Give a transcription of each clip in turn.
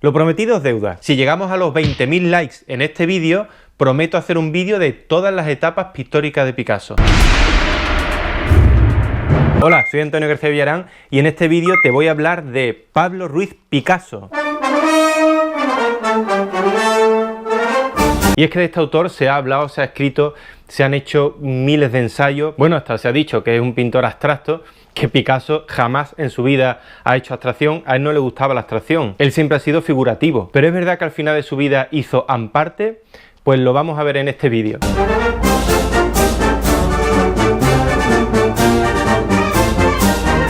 Lo prometido es deuda. Si llegamos a los 20.000 likes en este vídeo, prometo hacer un vídeo de todas las etapas pictóricas de Picasso. Hola, soy Antonio García Villarán y en este vídeo te voy a hablar de Pablo Ruiz Picasso. Y es que de este autor se ha hablado, se ha escrito, se han hecho miles de ensayos. Bueno, hasta se ha dicho que es un pintor abstracto, que Picasso jamás en su vida ha hecho abstracción. A él no le gustaba la abstracción, él siempre ha sido figurativo. Pero es verdad que al final de su vida hizo amparte, pues lo vamos a ver en este vídeo.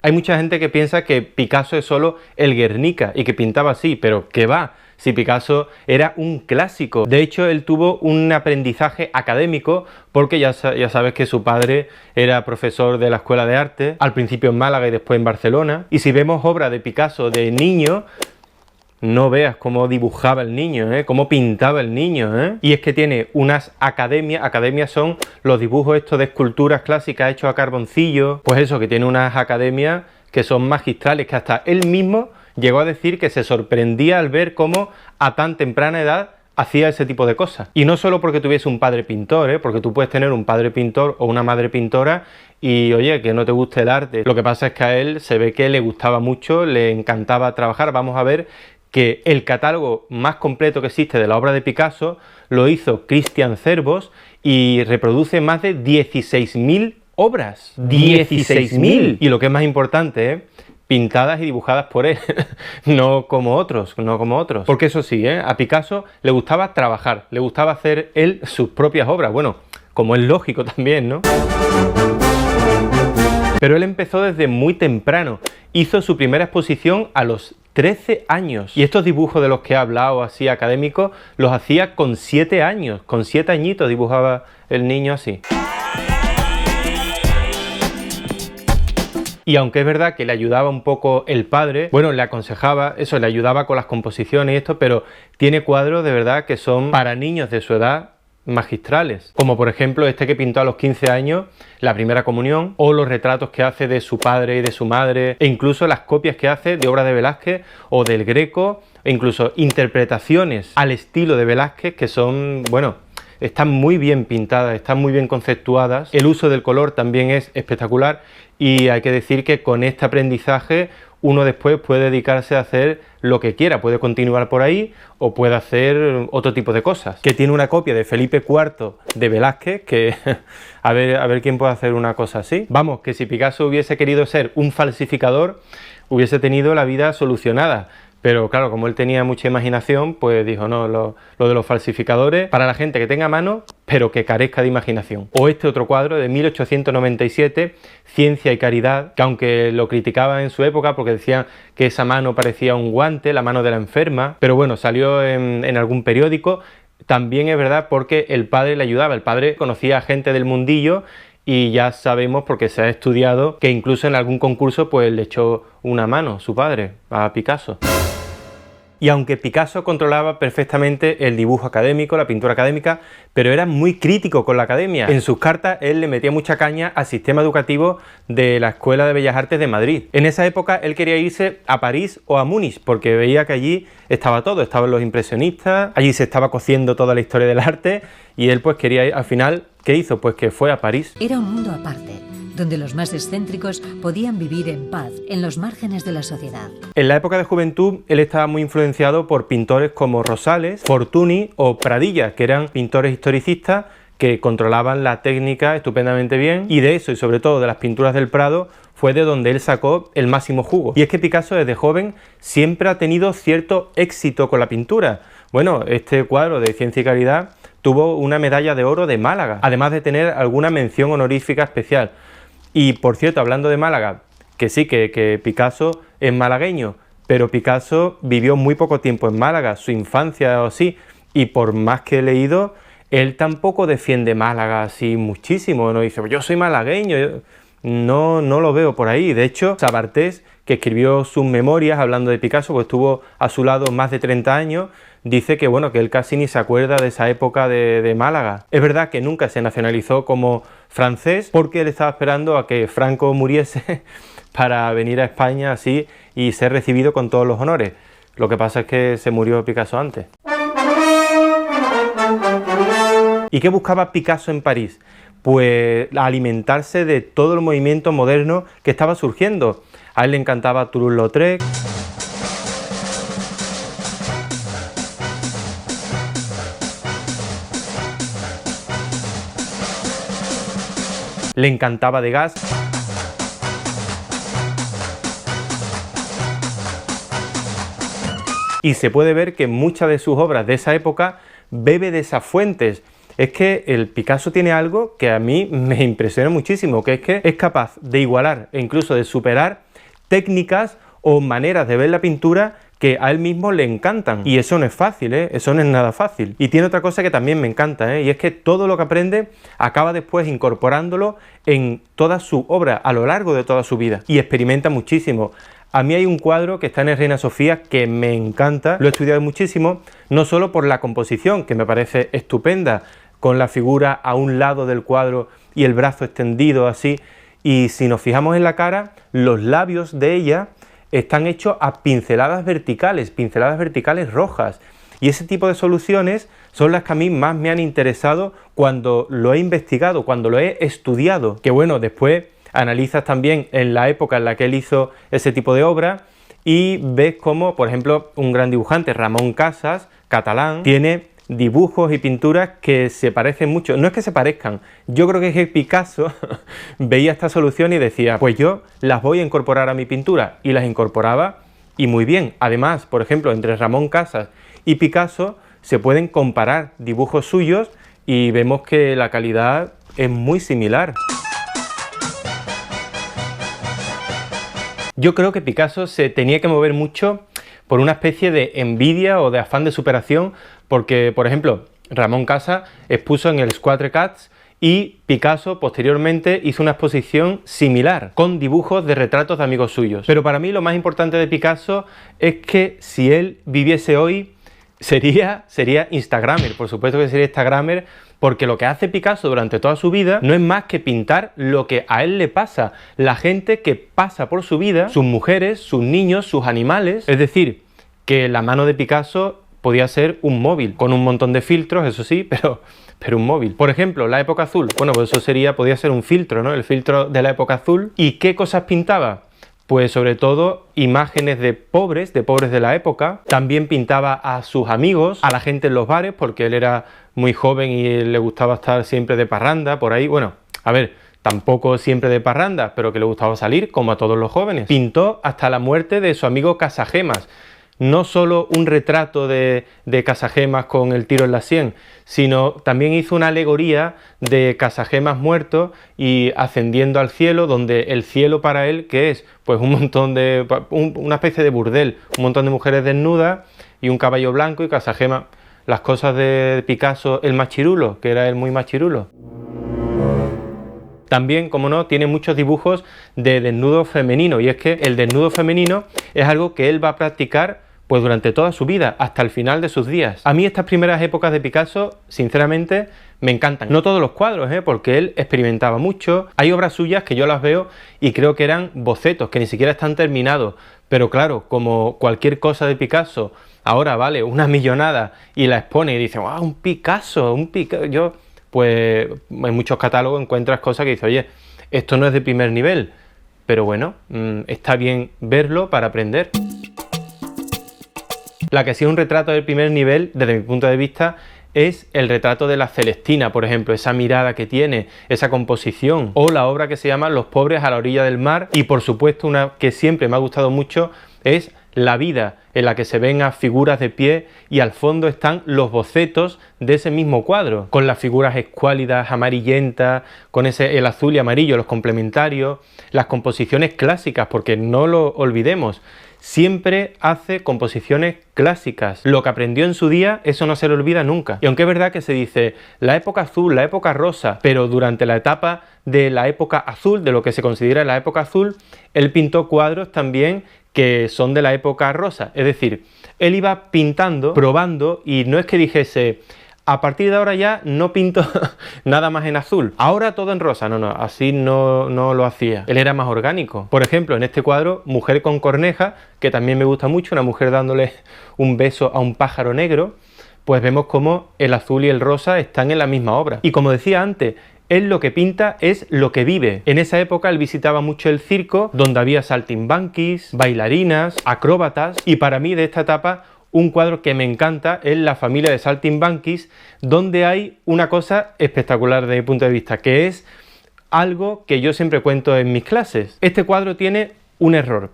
Hay mucha gente que piensa que Picasso es solo el Guernica y que pintaba así, pero ¿qué va? Si Picasso era un clásico. De hecho, él tuvo un aprendizaje académico porque ya sabes que su padre era profesor de la Escuela de Arte, al principio en Málaga y después en Barcelona. Y si vemos obras de Picasso de niño, no veas cómo dibujaba el niño, cómo pintaba el niño, Y es que tiene unas academias son los dibujos estos de esculturas clásicas hechos a carboncillo, pues eso, que tiene unas academias que son magistrales, que hasta él mismo llegó a decir que se sorprendía al ver cómo a tan temprana edad hacía ese tipo de cosas. Y no solo porque tuviese un padre pintor, porque tú puedes tener un padre pintor o una madre pintora y, oye, que no te guste el arte. Lo que pasa es que a él se ve que le gustaba mucho, le encantaba trabajar. Vamos a ver que el catálogo más completo que existe de la obra de Picasso lo hizo Cristian Cerbos y reproduce más de 16.000 obras. ¡16.000! Y lo que es más importante, pintadas y dibujadas por él, no como otros. Porque eso sí, a Picasso le gustaba trabajar, le gustaba hacer él sus propias obras. Bueno, como es lógico también, ¿no? Pero él empezó desde muy temprano. Hizo su primera exposición a los 13 años. Y estos dibujos de los que he hablado así académicos, los hacía con 7 años. Con 7 añitos dibujaba el niño así. Y aunque es verdad que le ayudaba un poco el padre, bueno, le aconsejaba, eso, le ayudaba con las composiciones y esto, pero tiene cuadros de verdad que son para niños de su edad magistrales, como por ejemplo este que pintó a los 15 años, la primera comunión, o los retratos que hace de su padre y de su madre, e incluso las copias que hace de obras de Velázquez o del Greco, e incluso interpretaciones al estilo de Velázquez que son, bueno, están muy bien pintadas, están muy bien conceptuadas. El uso del color también es espectacular y hay que decir que con este aprendizaje uno después puede dedicarse a hacer lo que quiera, puede continuar por ahí o puede hacer otro tipo de cosas. Que tiene una copia de Felipe IV de Velázquez, que a ver quién puede hacer una cosa así. Vamos, que si Picasso hubiese querido ser un falsificador, hubiese tenido la vida solucionada. Pero claro, como él tenía mucha imaginación, pues dijo, no, lo de los falsificadores, para la gente que tenga mano, pero que carezca de imaginación. O este otro cuadro de 1897, Ciencia y Caridad, que aunque lo criticaban en su época porque decían que esa mano parecía un guante, la mano de la enferma, pero bueno, salió en algún periódico. También es verdad porque el padre le ayudaba, el padre conocía a gente del mundillo y ya sabemos, porque se ha estudiado, que incluso en algún concurso pues le echó una mano su padre a Picasso. Y aunque Picasso controlaba perfectamente el dibujo académico, la pintura académica, pero era muy crítico con la academia. En sus cartas él le metía mucha caña al sistema educativo de la Escuela de Bellas Artes de Madrid. En esa época él quería irse a París o a Múnich, porque veía que allí estaba todo, estaban los impresionistas, allí se estaba cociendo toda la historia del arte, y él pues quería ir. Al final, ¿qué hizo? Pues que fue a París. Era un mundo aparte, donde los más excéntricos podían vivir en paz, en los márgenes de la sociedad. En la época de juventud, él estaba muy influenciado por pintores como Rosales, Fortuny o Pradilla, que eran pintores historicistas que controlaban la técnica estupendamente bien, y de eso, y sobre todo de las pinturas del Prado, fue de donde él sacó el máximo jugo. Y es que Picasso desde joven siempre ha tenido cierto éxito con la pintura. Bueno, este cuadro de Ciencia y Caridad tuvo una medalla de oro de Málaga, además de tener alguna mención honorífica especial. Y por cierto, hablando de Málaga, que sí, que Picasso es malagueño, pero Picasso vivió muy poco tiempo en Málaga, su infancia o así, y por más que he leído, él tampoco defiende Málaga así muchísimo, no dice, yo soy malagueño, no lo veo por ahí. De hecho, Sabartés, que escribió sus memorias hablando de Picasso, pues estuvo a su lado más de 30 años, dice que bueno, que él casi ni se acuerda de esa época de Málaga. Es verdad que nunca se nacionalizó como francés porque él estaba esperando a que Franco muriese para venir a España así y ser recibido con todos los honores. Lo que pasa es que se murió Picasso antes. ¿Y qué buscaba Picasso en París? Pues alimentarse de todo el movimiento moderno que estaba surgiendo. A él le encantaba Toulouse-Lautrec, le encantaba Degas, y se puede ver que muchas de sus obras de esa época bebe de esas fuentes. Es que el Picasso tiene algo que a mí me impresiona muchísimo, que es capaz de igualar e incluso de superar técnicas o maneras de ver la pintura que a él mismo le encantan. Y eso no es fácil, eso no es nada fácil. Y tiene otra cosa que también me encanta, y es que todo lo que aprende acaba después incorporándolo en toda su obra, a lo largo de toda su vida. Y experimenta muchísimo. A mí hay un cuadro que está en el Reina Sofía que me encanta, lo he estudiado muchísimo, no solo por la composición, que me parece estupenda, con la figura a un lado del cuadro y el brazo extendido así, y si nos fijamos en la cara, los labios de ella están hechos a pinceladas verticales rojas, y ese tipo de soluciones son las que a mí más me han interesado cuando lo he investigado, cuando lo he estudiado, que bueno, después analizas también en la época en la que él hizo ese tipo de obra y ves cómo, por ejemplo, un gran dibujante, Ramón Casas, catalán, tiene dibujos y pinturas que se parecen mucho. No es que se parezcan, yo creo que es que Picasso veía esta solución y decía, pues yo las voy a incorporar a mi pintura, y las incorporaba y muy bien. Además, por ejemplo, entre Ramón Casas y Picasso se pueden comparar dibujos suyos y vemos que la calidad es muy similar. Yo creo que Picasso se tenía que mover mucho por una especie de envidia o de afán de superación, porque, por ejemplo, Ramón Casas expuso en el Quatre Cats y Picasso posteriormente hizo una exposición similar, con dibujos de retratos de amigos suyos. Pero para mí lo más importante de Picasso es que si él viviese hoy, sería instagramer, por supuesto que sería instagramer, porque lo que hace Picasso durante toda su vida no es más que pintar lo que a él le pasa, la gente que pasa por su vida, sus mujeres, sus niños, sus animales. Es decir, que la mano de Picasso podía ser un móvil, con un montón de filtros, eso sí, pero un móvil. Por ejemplo, la época azul, bueno, pues eso podía ser un filtro, ¿no? El filtro de la época azul. ¿Y qué cosas pintaba? Pues sobre todo imágenes de pobres de la época. También pintaba a sus amigos, a la gente en los bares, porque él era muy joven y le gustaba estar siempre de parranda, por ahí. Bueno, a ver, tampoco siempre de parranda, pero que le gustaba salir, como a todos los jóvenes. Pintó hasta la muerte de su amigo Casagemas. No solo un retrato de Casagemas con el tiro en la sien, sino también hizo una alegoría de Casagemas muerto y ascendiendo al cielo, donde el cielo para él, ¿qué es? Pues un montón de... una especie de burdel, un montón de mujeres desnudas y un caballo blanco, y Casagemas, las cosas de Picasso, el machirulo, que era él muy machirulo. También, como no, tiene muchos dibujos de desnudo femenino, y es que el desnudo femenino es algo que él va a practicar pues durante toda su vida, hasta el final de sus días. A mí estas primeras épocas de Picasso, sinceramente, me encantan. No todos los cuadros, porque él experimentaba mucho. Hay obras suyas que yo las veo y creo que eran bocetos, que ni siquiera están terminados. Pero claro, como cualquier cosa de Picasso, ahora vale una millonada y la expone y dice, ¡wow, un Picasso! Yo, pues, en muchos catálogos encuentras cosas que dices, oye, esto no es de primer nivel. Pero bueno, está bien verlo para aprender. La que sí es un retrato del primer nivel, desde mi punto de vista, es el retrato de la Celestina, por ejemplo, esa mirada que tiene, esa composición, o la obra que se llama Los pobres a la orilla del mar, y por supuesto una que siempre me ha gustado mucho es La vida, en la que se ven a figuras de pie y al fondo están los bocetos de ese mismo cuadro, con las figuras escuálidas, amarillentas, con el azul y amarillo, los complementarios, las composiciones clásicas, porque no lo olvidemos, siempre hace composiciones clásicas. Lo que aprendió en su día, eso no se le olvida nunca. Y aunque es verdad que se dice la época azul, la época rosa, pero durante la etapa de la época azul, de lo que se considera la época azul, él pintó cuadros también que son de la época rosa. Es decir, él iba pintando, probando, y no es que dijese a partir de ahora ya no pinto nada más en azul, ahora todo en rosa. No, así no lo hacía. Él era más orgánico. Por ejemplo, en este cuadro, Mujer con corneja, que también me gusta mucho, una mujer dándole un beso a un pájaro negro, pues vemos cómo el azul y el rosa están en la misma obra. Y como decía antes, él lo que pinta es lo que vive. En esa época él visitaba mucho el circo, donde había saltimbanquis, bailarinas, acróbatas, y para mí de esta etapa un cuadro que me encanta es La familia de saltimbanquis, donde hay una cosa espectacular desde mi punto de vista, que es algo que yo siempre cuento en mis clases. Este cuadro tiene un error,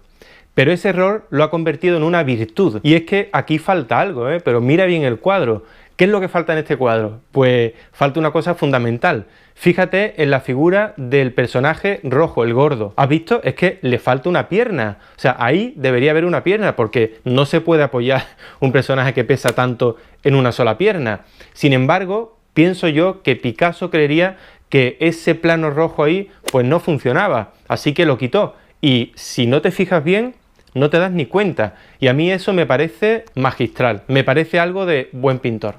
pero ese error lo ha convertido en una virtud, y es que aquí falta algo, pero mira bien el cuadro. ¿Qué es lo que falta en este cuadro? Pues falta una cosa fundamental. Fíjate en la figura del personaje rojo, el gordo. ¿Has visto? Es que le falta una pierna. O sea, ahí debería haber una pierna, porque no se puede apoyar un personaje que pesa tanto en una sola pierna. Sin embargo, pienso yo que Picasso creería que ese plano rojo ahí pues no funcionaba, así que lo quitó. Y si no te fijas bien, no te das ni cuenta, y a mí eso me parece magistral, me parece algo de buen pintor.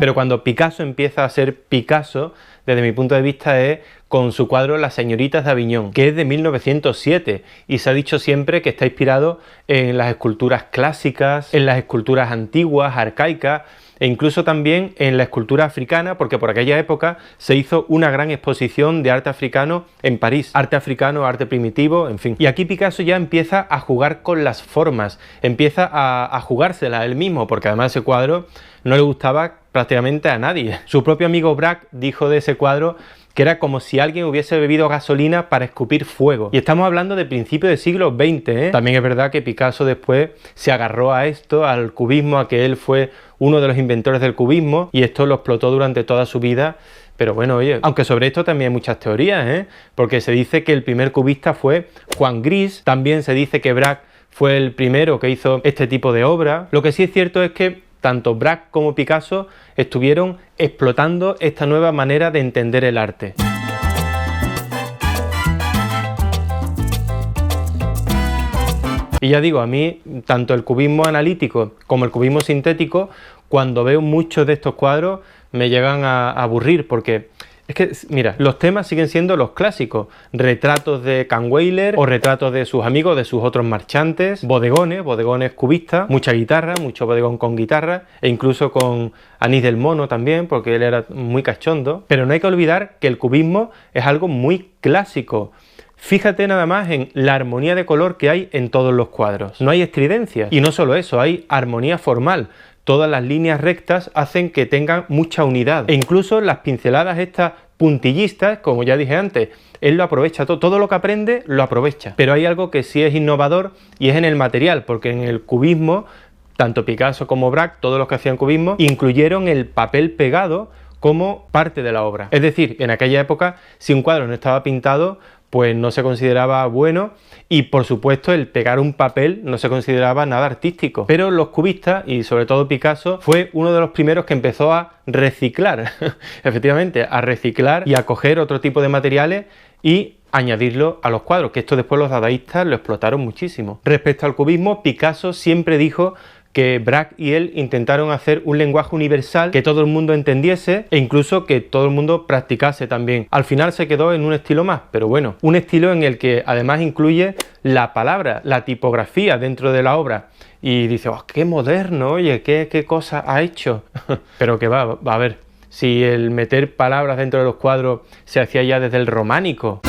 Pero cuando Picasso empieza a ser Picasso, desde mi punto de vista, es con su cuadro Las señoritas de Aviñón, que es de 1907, y se ha dicho siempre que está inspirado en las esculturas clásicas, en las esculturas antiguas, arcaicas, e incluso también en la escultura africana, porque por aquella época se hizo una gran exposición de arte africano en París. Arte africano, arte primitivo, en fin. Y aquí Picasso ya empieza a jugar con las formas, empieza a jugársela él mismo, porque además ese cuadro no le gustaba prácticamente a nadie. Su propio amigo Braque dijo de ese cuadro que era como si alguien hubiese bebido gasolina para escupir fuego. Y estamos hablando de principios del siglo XX, También es verdad que Picasso después se agarró a esto, al cubismo, a que él fue uno de los inventores del cubismo, y esto lo explotó durante toda su vida. Pero bueno, oye, aunque sobre esto también hay muchas teorías, Porque se dice que el primer cubista fue Juan Gris, también se dice que Braque fue el primero que hizo este tipo de obra. Lo que sí es cierto es que tanto Braque como Picasso estuvieron explotando esta nueva manera de entender el arte. Y ya digo, a mí, tanto el cubismo analítico como el cubismo sintético, cuando veo muchos de estos cuadros, me llegan a aburrir, porque es que, mira, los temas siguen siendo los clásicos: retratos de Kahnweiler o retratos de sus amigos, de sus otros marchantes, bodegones cubistas, mucha guitarra, mucho bodegón con guitarra, e incluso con Anís del Mono también, porque él era muy cachondo. Pero no hay que olvidar que el cubismo es algo muy clásico. Fíjate nada más en la armonía de color que hay en todos los cuadros. No hay estridencias, y no solo eso, hay armonía formal. Todas las líneas rectas hacen que tengan mucha unidad, e incluso las pinceladas estas puntillistas, como ya dije antes, él lo aprovecha todo lo que aprende lo aprovecha. Pero hay algo que sí es innovador, y es en el material, porque en el cubismo, tanto Picasso como Braque, todos los que hacían cubismo, incluyeron el papel pegado como parte de la obra. Es decir, en aquella época, si un cuadro no estaba pintado, pues no se consideraba bueno, y por supuesto el pegar un papel no se consideraba nada artístico. Pero los cubistas, y sobre todo Picasso, fue uno de los primeros que empezó a reciclar, efectivamente, a reciclar y a coger otro tipo de materiales y añadirlo a los cuadros, que esto después los dadaístas lo explotaron muchísimo. Respecto al cubismo, Picasso siempre dijo que Braque y él intentaron hacer un lenguaje universal que todo el mundo entendiese, e incluso que todo el mundo practicase también. Al final se quedó en un estilo más, pero bueno, un estilo en el que además incluye la palabra, la tipografía dentro de la obra. Y dice, oh, qué moderno, oye, qué cosa ha hecho. Pero que va a ver, si el meter palabras dentro de los cuadros se hacía ya desde el románico.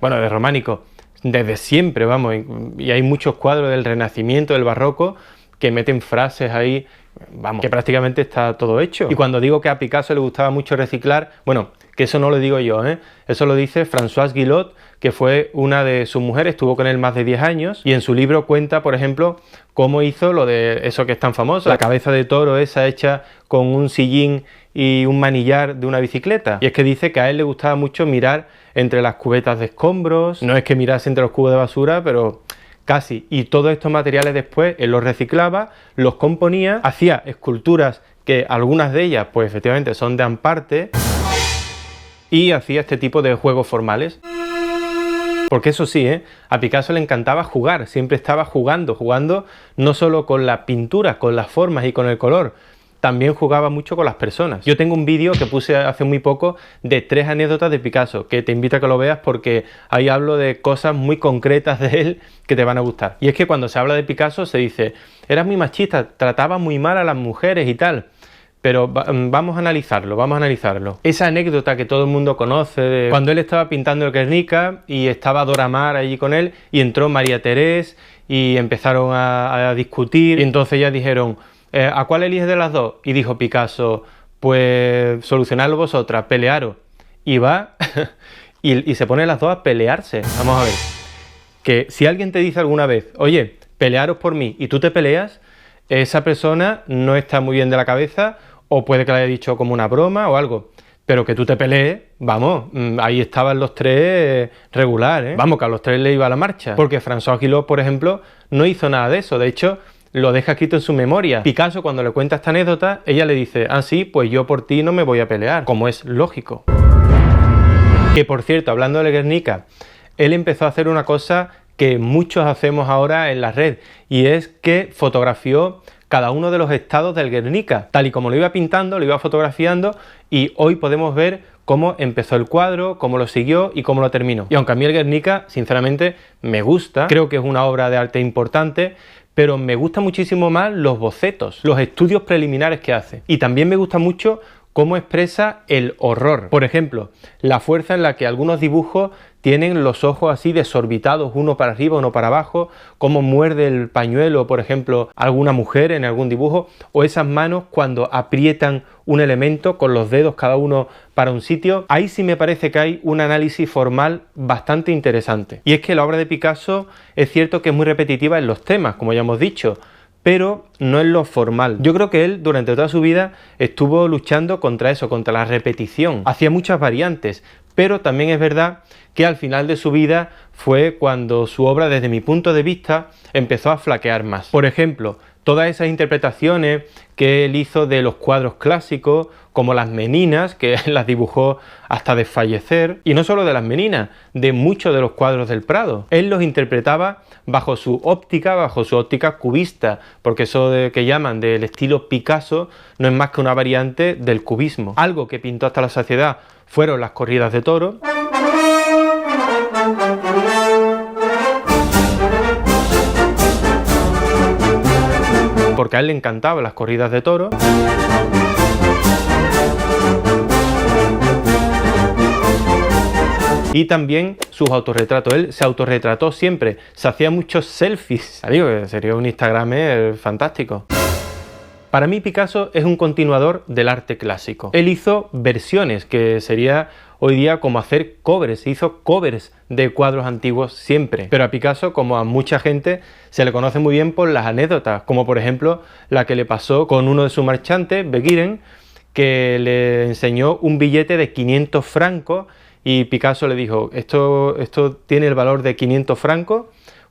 Bueno, de románico, desde siempre, vamos, y hay muchos cuadros del Renacimiento, del Barroco, que meten frases ahí, vamos, que prácticamente está todo hecho. Y cuando digo que a Picasso le gustaba mucho reciclar, bueno, que eso no lo digo yo, eso lo dice Françoise Guillot, que fue una de sus mujeres, estuvo con él más de 10 años, y en su libro cuenta, por ejemplo, cómo hizo lo de eso que es tan famoso, la cabeza de toro esa hecha con un sillín y un manillar de una bicicleta. Y es que dice que a él le gustaba mucho mirar entre las cubetas de escombros, no es que mirase entre los cubos de basura, pero casi. Y todos estos materiales después él los reciclaba, los componía, hacía esculturas que algunas de ellas pues efectivamente son de amparte, y hacía este tipo de juegos formales. Porque eso sí, a Picasso le encantaba jugar, siempre estaba jugando no solo con la pintura, con las formas y con el color, también jugaba mucho con las personas. Yo tengo un vídeo que puse hace muy poco de 3 anécdotas de Picasso, que te invito a que lo veas porque ahí hablo de cosas muy concretas de él que te van a gustar. Y es que cuando se habla de Picasso se dice, era muy machista, trataba muy mal a las mujeres y tal. Pero vamos a analizarlo, vamos a analizarlo. Esa anécdota que todo el mundo conoce de cuando él estaba pintando el Guernica y estaba Dora Maar allí con él y entró María Teresa y empezaron a discutir y entonces ya dijeron, ¿a cuál eliges de las dos? Y dijo Picasso, pues solucionadlo vosotras, pelearos. Y va y se pone las dos a pelearse. Vamos a ver, que si alguien te dice alguna vez, oye, pelearos por mí y tú te peleas, esa persona no está muy bien de la cabeza o puede que le haya dicho como una broma o algo, pero que tú te pelees, vamos, ahí estaban los tres regular, ¿eh? Vamos, que a los tres le iba la marcha, porque François Gillot, por ejemplo, no hizo nada de eso, de hecho, lo deja escrito en su memoria. Picasso, cuando le cuenta esta anécdota, ella le dice, ah, sí, pues yo por ti no me voy a pelear, como es lógico. Que, por cierto, hablando de Guernica, él empezó a hacer una cosa que muchos hacemos ahora en la red, y es que fotografió cada uno de los estados del Guernica, tal y como lo iba pintando, lo iba fotografiando, y hoy podemos ver cómo empezó el cuadro, cómo lo siguió y cómo lo terminó. Y aunque a mí el Guernica, sinceramente, me gusta, creo que es una obra de arte importante, pero me gusta muchísimo más los bocetos, los estudios preliminares que hace. Y también me gusta mucho cómo expresa el horror. Por ejemplo, la fuerza en la que algunos dibujos tienen los ojos así desorbitados, uno para arriba, uno para abajo, cómo muerde el pañuelo, por ejemplo, alguna mujer en algún dibujo, o esas manos cuando aprietan un elemento con los dedos cada uno para un sitio. Ahí sí me parece que hay un análisis formal bastante interesante. Y es que la obra de Picasso es cierto que es muy repetitiva en los temas, como ya hemos dicho, pero no en lo formal. Yo creo que él durante toda su vida estuvo luchando contra eso, contra la repetición. Hacía muchas variantes, pero también es verdad que al final de su vida fue cuando su obra, desde mi punto de vista, empezó a flaquear más. Por ejemplo, todas esas interpretaciones que él hizo de los cuadros clásicos, como las Meninas, que él las dibujó hasta desfallecer, y no solo de las Meninas, de muchos de los cuadros del Prado. Él los interpretaba bajo su óptica cubista, porque eso que llaman del estilo Picasso no es más que una variante del cubismo. Algo que pintó hasta la saciedad fueron las corridas de toros, porque a él le encantaban las corridas de toros. Y también sus autorretratos. Él se autorretrató siempre, se hacía muchos selfies. Digo que sería un Instagramer fantástico. Para mí Picasso es un continuador del arte clásico. Él hizo versiones, que sería hoy día como hacer covers. Hizo covers de cuadros antiguos siempre. Pero a Picasso, como a mucha gente, se le conoce muy bien por las anécdotas, como por ejemplo la que le pasó con uno de sus marchantes, Beguiren, que le enseñó un billete de 500 francos y Picasso le dijo, esto tiene el valor de 500 francos,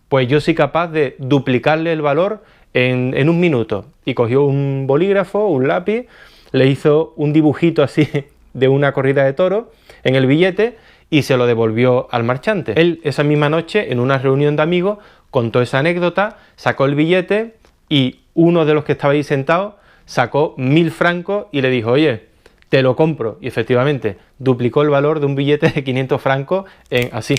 pues yo soy capaz de duplicarle el valor en un minuto. Y cogió un bolígrafo, un lápiz, le hizo un dibujito así de una corrida de toros en el billete y se lo devolvió al marchante. Él esa misma noche, en una reunión de amigos, contó esa anécdota, sacó el billete y uno de los que estaba ahí sentado sacó 1000 francos y le dijo, oye, te lo compro. Y efectivamente, duplicó el valor de un billete de 500 francos en así.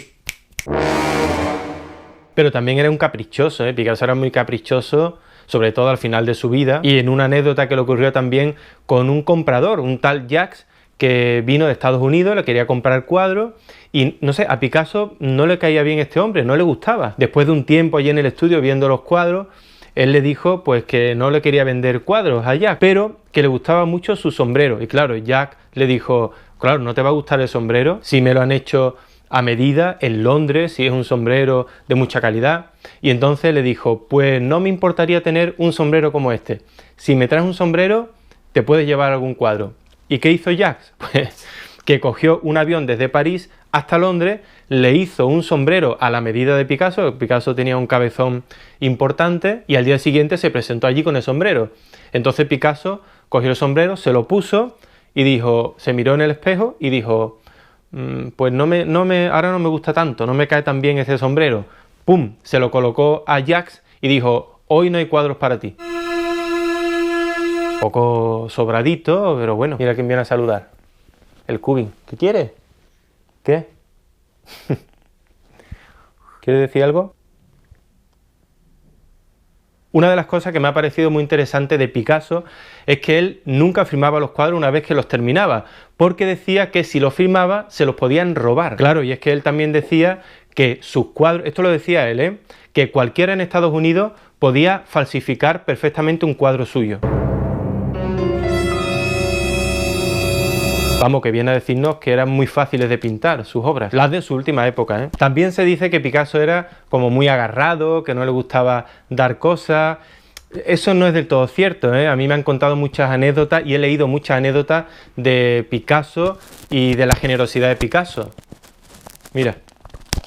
Pero también era un caprichoso, ¿eh? Picasso era muy caprichoso, sobre todo al final de su vida. Y en una anécdota que le ocurrió también con un comprador, un tal Jacques, que vino de Estados Unidos, le quería comprar cuadros y no sé, a Picasso no le caía bien este hombre, no le gustaba. Después de un tiempo allí en el estudio viendo los cuadros, él le dijo pues que no le quería vender cuadros a Jacques, pero que le gustaba mucho su sombrero. Y claro, Jacques le dijo, claro, no te va a gustar el sombrero si me lo han hecho a medida en Londres, si es un sombrero de mucha calidad. Y entonces le dijo, pues no me importaría tener un sombrero como este. Si me traes un sombrero, te puedes llevar algún cuadro. ¿Y qué hizo Jacques? Pues que cogió un avión desde París hasta Londres, le hizo un sombrero a la medida de Picasso. Picasso tenía un cabezón importante y al día siguiente se presentó allí con el sombrero. Entonces Picasso cogió el sombrero, se lo puso y dijo, se miró en el espejo y dijo, pues ahora no me gusta tanto, no me cae tan bien ese sombrero. ¡Pum! Se lo colocó a Jacques y dijo, hoy no hay cuadros para ti. Un poco sobradito, pero bueno. Mira quién viene a saludar. El Cubin. ¿Qué quiere? ¿Qué? ¿Quieres decir algo? Una de las cosas que me ha parecido muy interesante de Picasso es que él nunca firmaba los cuadros una vez que los terminaba, porque decía que si los firmaba se los podían robar. Claro, y es que él también decía que sus cuadros, esto lo decía él, que cualquiera en Estados Unidos podía falsificar perfectamente un cuadro suyo. Vamos, que viene a decirnos que eran muy fáciles de pintar sus obras, las de su última época, ¿eh? También se dice que Picasso era como muy agarrado, que no le gustaba dar cosas. Eso no es del todo cierto, ¿eh? A mí me han contado muchas anécdotas y he leído muchas anécdotas de Picasso y de la generosidad de Picasso. Mira,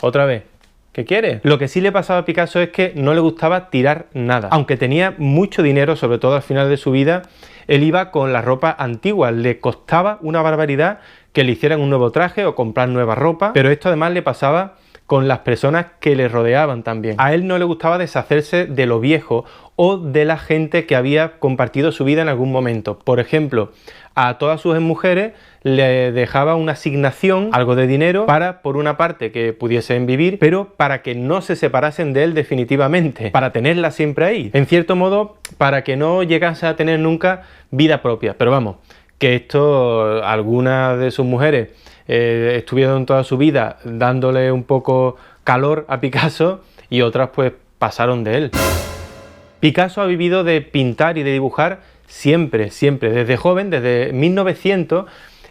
otra vez. ¿Qué quiere? Lo que sí le pasaba a Picasso es que no le gustaba tirar nada. Aunque tenía mucho dinero, sobre todo al final de su vida, él iba con la ropa antigua. Le costaba una barbaridad que le hicieran un nuevo traje o comprar nueva ropa, pero esto además le pasaba con las personas que le rodeaban también. A él no le gustaba deshacerse de lo viejo o de la gente que había compartido su vida en algún momento. Por ejemplo, a todas sus mujeres le dejaba una asignación, algo de dinero, para, por una parte, que pudiesen vivir, pero para que no se separasen de él definitivamente, para tenerla siempre ahí. En cierto modo, para que no llegase a tener nunca vida propia. Pero vamos, que esto, algunas de sus mujeres estuvieron toda su vida dándole un poco calor a Picasso y otras pues pasaron de él. Picasso ha vivido de pintar y de dibujar siempre, siempre. Desde joven, desde 1900,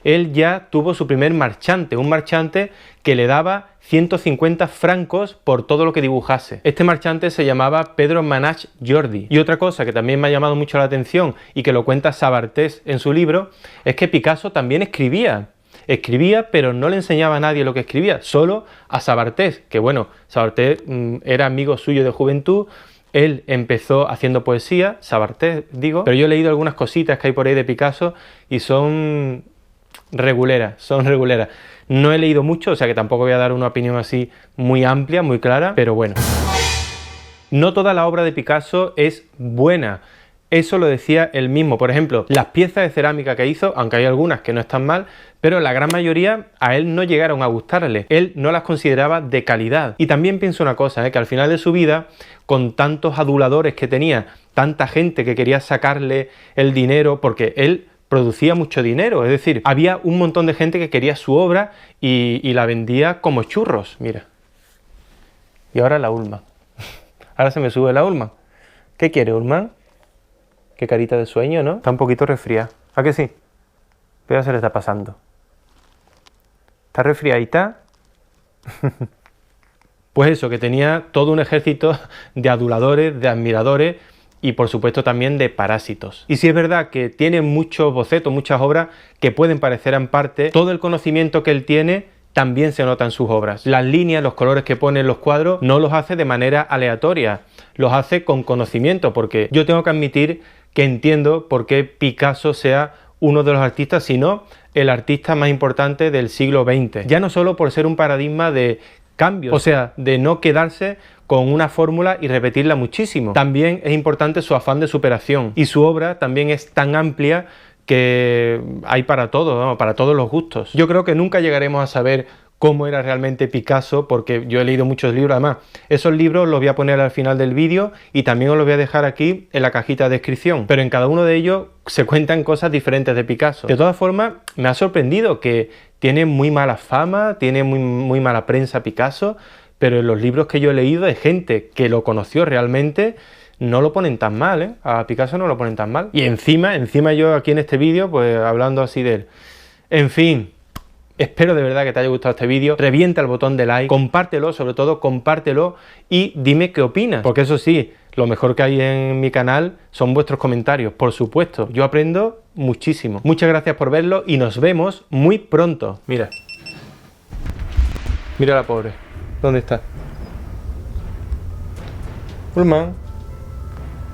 él ya tuvo su primer marchante, un marchante que le daba 150 francos por todo lo que dibujase. Este marchante se llamaba Pedro Manach Jordi. Y otra cosa que también me ha llamado mucho la atención y que lo cuenta Sabartés en su libro, es que Picasso también escribía. Escribía, pero no le enseñaba a nadie lo que escribía, solo a Sabartés, que bueno, Sabartés era amigo suyo de juventud. Él empezó haciendo poesía, Sabartés digo, pero yo he leído algunas cositas que hay por ahí de Picasso y son reguleras, son reguleras. No he leído mucho, o sea que tampoco voy a dar una opinión así muy amplia, muy clara, pero bueno. No toda la obra de Picasso es buena. Eso lo decía él mismo. Por ejemplo, las piezas de cerámica que hizo, aunque hay algunas que no están mal, pero la gran mayoría a él no llegaron a gustarle. Él no las consideraba de calidad. Y también pienso una cosa, que al final de su vida, con tantos aduladores que tenía, tanta gente que quería sacarle el dinero, porque él producía mucho dinero, es decir, había un montón de gente que quería su obra y la vendía como churros, mira. Y ahora la Ullmann. Ahora se me sube la Ullmann. ¿Qué quiere, Ullmann? Qué carita de sueño, ¿no? Está un poquito resfriada. ¿A que sí? Pero se le está pasando. ¿Está resfriadita? Pues eso, que tenía todo un ejército de aduladores, de admiradores y por supuesto también de parásitos. Y si es verdad que tiene muchos bocetos, muchas obras que pueden parecer en parte, todo el conocimiento que él tiene también se nota en sus obras. Las líneas, los colores que pone en los cuadros, no los hace de manera aleatoria, los hace con conocimiento, porque yo tengo que admitir que entiendo por qué Picasso sea uno de los artistas, sino el artista más importante del siglo XX. Ya no solo por ser un paradigma de cambios, o sea, de no quedarse con una fórmula y repetirla muchísimo. También es importante su afán de superación y su obra también es tan amplia que hay para todo, ¿no? Para todos los gustos. Yo creo que nunca llegaremos a saber cómo era realmente Picasso, porque yo he leído muchos libros, además, esos libros los voy a poner al final del vídeo y también os los voy a dejar aquí en la cajita de descripción, pero en cada uno de ellos se cuentan cosas diferentes de Picasso. De todas formas, me ha sorprendido que tiene muy mala fama, tiene muy mala prensa Picasso, pero en los libros que yo he leído de gente que lo conoció realmente, no lo ponen tan mal, ¿eh? A Picasso no lo ponen tan mal. Y encima yo aquí en este vídeo, pues hablando así de él. En fin, espero de verdad que te haya gustado este vídeo. Revienta el botón de like, compártelo, sobre todo compártelo y dime qué opinas. Porque eso sí, lo mejor que hay en mi canal son vuestros comentarios, por supuesto. Yo aprendo muchísimo. Muchas gracias por verlo y nos vemos muy pronto. Mira. Mira la pobre. ¿Dónde está? Ullmann.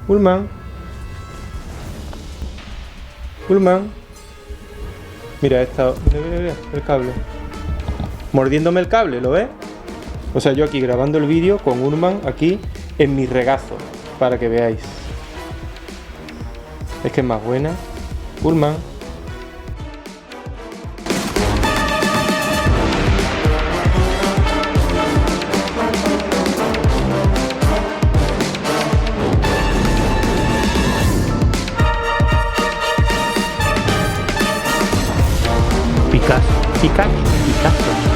Ullmann. Ullmann. Mira, mira, el cable. Mordiéndome el cable, ¿lo ves? O sea, yo aquí grabando el vídeo con Ullmann aquí en mi regazo, para que veáis. Es que es más buena. Pullman. Picasso.